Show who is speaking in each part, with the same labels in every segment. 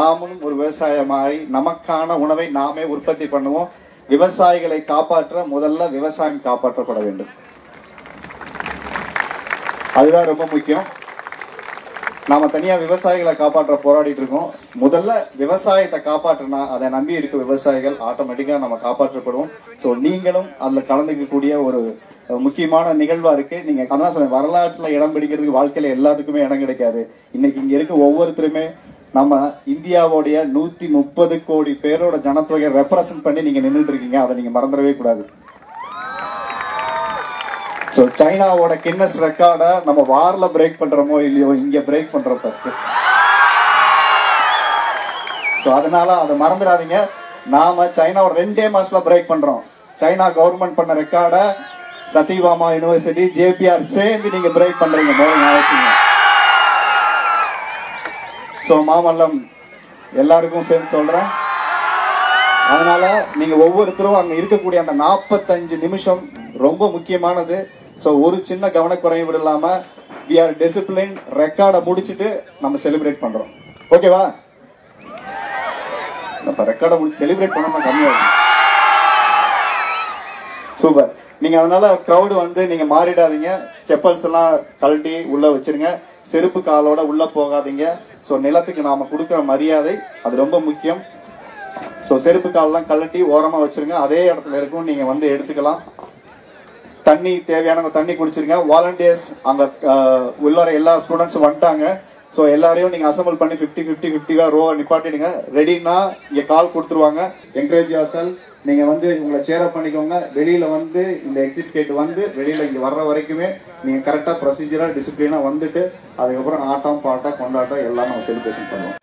Speaker 1: நாமும் ஒரு விவசாயமாய் நமக்கான உணவை நாமே உற்பத்தி பண்ணுவோம். விவசாயிகளை காப்பாற்ற முதல்ல விவசாயம் காப்பாற்றப்பட வேண்டும். அதுதான் ரொம்ப முக்கியம். நாம தனியா விவசாயிகளை காப்பாற்ற போராடிட்டு இருக்கோம். முதல்ல விவசாயத்தை காப்பாற்றினா அதை நம்பி இருக்க விவசாயிகள் ஆட்டோமேட்டிக்கா நம்ம காப்பாற்றப்படுவோம். ஸோ நீங்களும் அதுல கலந்துக்கக்கூடிய ஒரு முக்கியமான நிகழ்வா இருக்கு. நீங்க அதான் சொன்ன வரலாற்றுல இடம் பிடிக்கிறதுக்கு வாழ்க்கையில எல்லாத்துக்குமே இடம் கிடைக்காது. இன்னைக்கு இங்க இருக்க ஒவ்வொருத்தருமே நம்ம இந்தியாவுடைய 130 கோடி பேரோட ஜனத்தொகையை ரெப்ரசன்ட் பண்ணி நீங்க நின்றுட்டு இருக்கீங்க. அதை நீங்க மறந்துடவே கூடாது. ஸோ சைனாவோட கின்னஸ் ரெக்கார்டை நம்ம வார்ல பிரேக் பண்றோமோ இல்லையோ, இங்க பிரேக் பண்றோம் ஃபர்ஸ்ட். ஸோ அதனால அதை மறந்துடாதீங்க. நாம சைனாவோட 2 மாசத்துல பிரேக் பண்றோம். சைனா கவர்மெண்ட் பண்ண ரெக்கார்டை சத்யபாமா யூனிவர்சிட்டி, ஜேபிஆர் சேர்ந்து நீங்க பிரேக் பண்றீங்க. ஸோ மாமல்லம் எல்லாருக்கும் சேர்ந்து சொல்றேன். அதனால நீங்க ஒவ்வொருத்தரும் அங்க இருக்கக்கூடிய அந்த 45 நிமிஷம் ரொம்ப முக்கியமானது. ஸோ ஒரு சின்ன கவனக்குறையும் விடலாம வி ஆர் டிசிப்ளின். ரெக்கார்டை முடிச்சுட்டு நம்ம செலிப்ரேட் பண்றோம். ஓகேவா? நம்ம ரெக்கார்டை முடிச்சு செலிப்ரேட் பண்ணோம்னா கம்மியாகும். சூப்பர். நீங்க அதனால க்ரௌடு வந்து நீங்க மாறிடாதீங்க. செப்பல்ஸ் எல்லாம் கழட்டி உள்ள வச்சிருங்க. செருப்பு காலோட உள்ள போகாதீங்க. ஸோ நிலத்துக்கு நாம கொடுக்குற மரியாதை அது ரொம்ப முக்கியம். ஸோ செருப்பு காலெல்லாம் கழட்டி ஓரமா வச்சிருங்க. அதே இடத்துல இருக்கும், நீங்க வந்து எடுத்துக்கலாம். தண்ணி தேவையான தண்ணி குடிச்சிருங்க. வாலண்டியர்ஸ் அங்க உள்ளார எல்லா ஸ்டூடெண்ட்ஸும் வந்துட்டாங்க. ஸோ எல்லாரையும் நீங்க அசம்பிள் பண்ணி 50-50 ரோ நிப்பாட்டிடுங்க. ரெடினா இங்க கால் கொடுத்துருவாங்க. Encourage your self. நீங்க வந்து உங்களை சேரப் பண்ணிக்கோங்க. வெளியில வந்து இந்த எக்ஸிட் கேட் வந்து வெளியில இங்க வர்ற வரைக்குமே நீங்க கரெக்டா ப்ரொசீஜரா டிசிப்ளினா வந்துட்டு அதுக்கப்புறம் ஆட்டம் பாட்டம் கொண்டாட்டம் எல்லாம் நம்ம செலிப்ரேஷன் பண்ணுவோம்.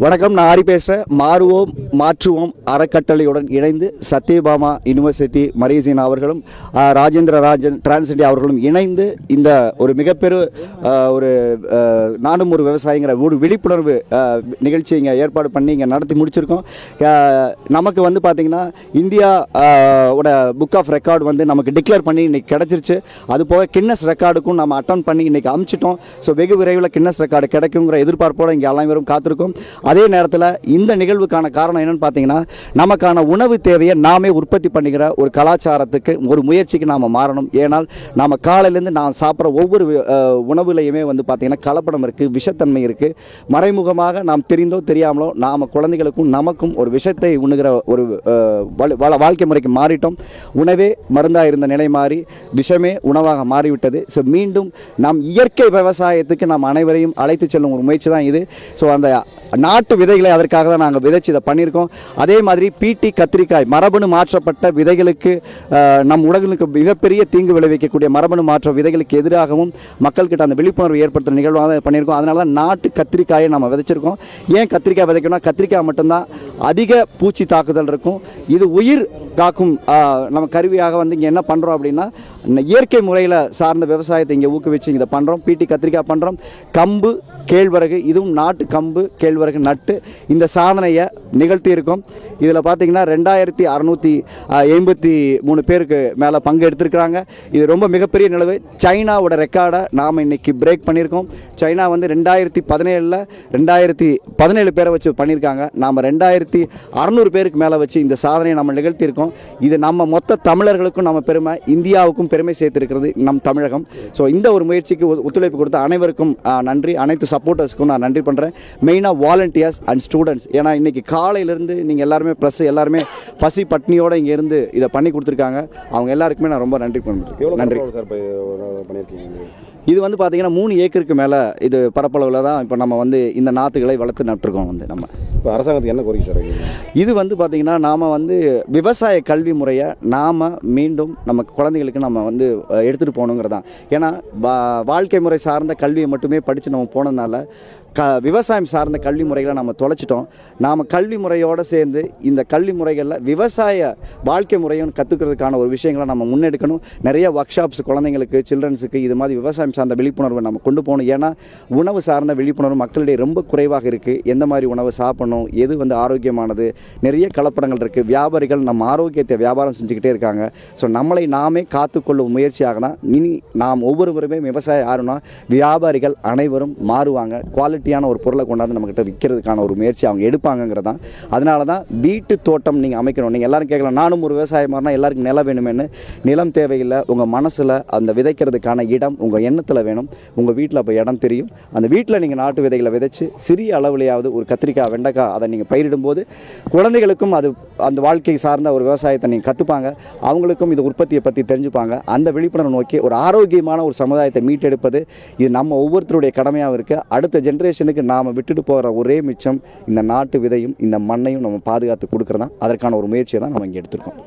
Speaker 2: வணக்கம், நான் ஹரி பேசுகிறேன். மாறுவோம் மாற்றுவோம் அறக்கட்டளையுடன் இணைந்து சத்யபாமா யூனிவர்சிட்டி மரியசீனா அவர்களும் ராஜேந்திர டிரான்ஸ் இந்தியா அவர்களும் இணைந்து இந்த ஒரு மிகப்பெரிய ஒரு நானும் ஒரு விவசாயிங்கிற ஒரு விழிப்புணர்வு நிகழ்ச்சி இங்கே ஏற்பாடு பண்ணி இங்கே நடத்தி முடிச்சிருக்கோம். நமக்கு வந்து பார்த்திங்கன்னா இந்தியா புக் ஆஃப் ரெக்கார்டு வந்து நமக்கு டிக்ளேர் பண்ணி இன்றைக்கி கிடச்சிருச்சு. அதுபோக கின்னஸ் ரெக்கார்டுக்கும் நம்ம அட்டன் பண்ணி இன்றைக்கி அமுச்சிட்டோம். ஸோ வெகு விரைவில் கின்னஸ் ரெக்கார்டு கிடைக்குங்கிற எதிர்பார்ப்போடு இங்கே அனைவரும் காத்திருக்கோம். அதே நேரத்தில் இந்த நிகழ்வுக்கான காரணம் என்னன்னு பார்த்தீங்கன்னா, நமக்கான உணவு தேவையை நாமே உற்பத்தி பண்ணிக்கிற ஒரு கலாச்சாரத்துக்கு ஒரு முயற்சிக்கு நாம் மாறணும். ஏனால் நாம் காலையிலேருந்து நான் சாப்பிட்ற ஒவ்வொரு உணவுலையுமே வந்து பார்த்திங்கன்னா கலப்படம் இருக்குது, விஷத்தன்மை இருக்குது. மறைமுகமாக நாம் தெரிந்தோ தெரியாமலோ நாம் குழந்தைகளுக்கும் நமக்கும் ஒரு விஷத்தை உண்ணுகிற ஒரு வாழ்க்கை முறைக்கு மாறிட்டோம். உணவே மருந்தாக இருந்த நிலை மாறி விஷமே உணவாக மாறிவிட்டது. ஸோ மீண்டும் நாம் இயற்கை விவசாயத்துக்கு நாம் அனைவரையும் அழைத்து செல்லும் ஒரு முயற்சி தான் இது. ஸோ அந்த நாட்டு விதைகளை அதற்காக தான் நாங்கள் விதைச்சு இதை பண்ணியிருக்கோம். அதே மாதிரி பீட்டி கத்திரிக்காய் மரபணு மாற்றப்பட்ட விதைகளுக்கு நம் உடலுக்கு மிகப்பெரிய தீங்கு விளைவிக்கக்கூடிய மரபணு மாற்ற விதைகளுக்கு எதிராகவும் மக்கள்கிட்ட அந்த விழிப்புணர்வு ஏற்படுத்துகிற நிகழ்வாக பண்ணியிருக்கோம். அதனால தான் நாட்டு கத்திரிக்காயை நம்ம விதைச்சிருக்கோம். ஏன் கத்திரிக்காய் விதைக்கணும்னா, கத்திரிக்காய் மட்டும்தான் அதிக பூச்சி தாக்குதல் இருக்கும். இது உயிர் காக்கும் நம்ம கருவியாக வந்து இங்கே என்ன பண்ணுறோம் அப்படின்னா, இயற்கை முறையில் சார்ந்த விவசாயத்தை இங்கே ஊக்குவிச்சு இதை பண்ணுறோம். பீட்டி கத்திரிக்காய் பண்ணுறோம். கம்பு, கேழ்வரகு, இதுவும் நாட்டு கம்பு கேழ்வரகு நட்டு இந்த சாதனையை நிகழ்த்த நிகழ்த்தியிருக்கோம். இதில் பார்த்தீங்கன்னா 2683 பேருக்கு மேலே பங்கு எடுத்திருக்கிறாங்க. இது ரொம்ப மிகப்பெரிய நிலவு. சைனாவோட ரெக்கார்டை நாம் இன்னைக்கு பிரேக் பண்ணியிருக்கோம். சைனா வந்து 2017 பேரை வச்சு பண்ணியிருக்காங்க. நாம் 2600 பேருக்கு மேலே வச்சு இந்த சாதனையை நம்ம நிகழ்த்தியிருக்கோம். இது நம்ம மொத்த தமிழர்களுக்கும் நம்ம பெருமை, இந்தியாவுக்கும் பெருமை சேர்த்திருக்கிறது நம் தமிழகம். ஸோ இந்த ஒரு முயற்சிக்கு ஒத்துழைப்பு கொடுத்த அனைவருக்கும் நன்றி. அனைத்து சப்போர்ட்டர்ஸ்க்கும் நான் நன்றி பண்ணுறேன். மெயினாக வாலண்டியர்ஸ் அண்ட் ஸ்டூடெண்ட்ஸ். ஏன்னா இன்றைக்கி காலையிலேருந்து நீங்கள் எல்லாருமே ப்ரெஸ் எல்லாருமே பசி பட்னியோடு இங்கே இருந்து இதை பண்ணி கொடுத்துருக்காங்க. அவங்க எல்லாருக்குமே நான் ரொம்ப நன்றி பண்ணுறேன். நன்றி
Speaker 3: சார். பண்ணியிருக்கீங்க.
Speaker 2: இது வந்து பார்த்தீங்கன்னா 3 ஏக்கருக்கு மேலே இது பரப்பளவில் தான் இப்போ நம்ம வந்து இந்த நாற்றுகளை வளர்த்து நட்டுருக்கோம். வந்து நம்ம
Speaker 3: இப்போ அரசாங்கத்துக்கு என்ன கோரிக்கை சார்?
Speaker 2: இது வந்து பார்த்திங்கன்னா நாம் வந்து விவசாய கல்வி முறையை நாம் மீண்டும் நம்ம குழந்தைகளுக்கு நம்ம வந்து எடுத்துகிட்டு போகணுங்கிறதான். ஏன்னா வாழ்க்கை முறை சார்ந்த கல்வியை மட்டுமே படித்து நம்ம போனதுனால விவசாயம் சார்ந்த கல்வி முறைகளை நம்ம தொலைச்சிட்டோம். நாம் கல்வி முறையோடு சேர்ந்து இந்த கல்வி முறைகளில் விவசாய வாழ்க்கை முறையும் கற்றுக்கிறதுக்கான ஒரு விஷயங்களை நம்ம முன்னெடுக்கணும். நிறைய ஒர்க் ஷாப்ஸ் குழந்தைங்களுக்கு, சில்ட்ரன்ஸுக்கு இது மாதிரி விவசாயம் சார்ந்த விழிப்புணர்வை நம்ம கொண்டு போகணும். ஏன்னா உணவு சார்ந்த விழிப்புணர்வு மக்களிடையே ரொம்ப குறைவாக இருக்குது. எந்த மாதிரி உணவு சாப்பிடணும், எது வந்து ஆரோக்கியமானது, நிறைய கலப்படங்கள் இருக்குது. வியாபாரிகள் நம்ம ஆரோக்கியத்தை வியாபாரம் செஞ்சுக்கிட்டே இருக்காங்க. ஸோ நம்மளை நாமே காத்துக்கொள்ளும் முயற்சியாகனா இனி நாம் ஒவ்வொருவருமே விவசாயம் ஆறுனா வியாபாரிகள் அனைவரும் மாறுவாங்க. குவாலிட்டியான ஒரு பொருளை கொண்டாந்து நம்மக்கிட்ட விற்கிறதுக்கான ஒரு முயற்சி அவங்க எடுப்பாங்கிறதான். அதனால தான் வீட்டு தோட்டம் நீங்கள் அமைக்கணும். நீங்கள் எல்லோரும் கேட்கலாம், நானும் ஒரு விவசாயமாகனா எல்லாருக்கும் நிலம் வேணுமேனு. நிலம் தேவையில்லை. உங்கள் மனசில் அந்த விதைக்கிறதுக்கான இடம் உங்கள் எண்ணத்தில் வேணும். உங்கள் வீட்டில் அப்போ இடம் தெரியும். அந்த வீட்டில் நீங்கள் நாட்டு விதைகளை விதைச்சு சிறிய அளவுலையாவது ஒரு கத்திரிக்காய், வெண்டைக்காய் அதை நீங்கள் பயிரிடும்போது குழந்தைகளுக்கும் அது அந்த வாழ்க்கை சார்ந்த ஒரு விவசாயத்தை நீங்கள் கற்றுப்பாங்க. அவங்களுக்கும் இது உற்பத்தியை பற்றி தெரிஞ்சுப்பாங்க. அந்த விழிப்புணர்வு நோக்கி ஒரு ஆரோக்கியமான ஒரு சமுதாயத்தை மீட்டெடுப்பது இது நம்ம ஒவ்வொருத்தருடைய கடமையாக இருக்குது. அடுத்த ஜென்ரேஷனுக்கு நாம் விட்டுட்டு போகிற ஒரே மிச்சம் இந்த நாட்டு விதையும் இந்த மண்ணையும் நம்ம பாதுகாத்து கொடுக்குறதான். அதற்கான ஒரு முயற்சியை தான் நம்ம இங்கே எடுத்திருக்கோம்.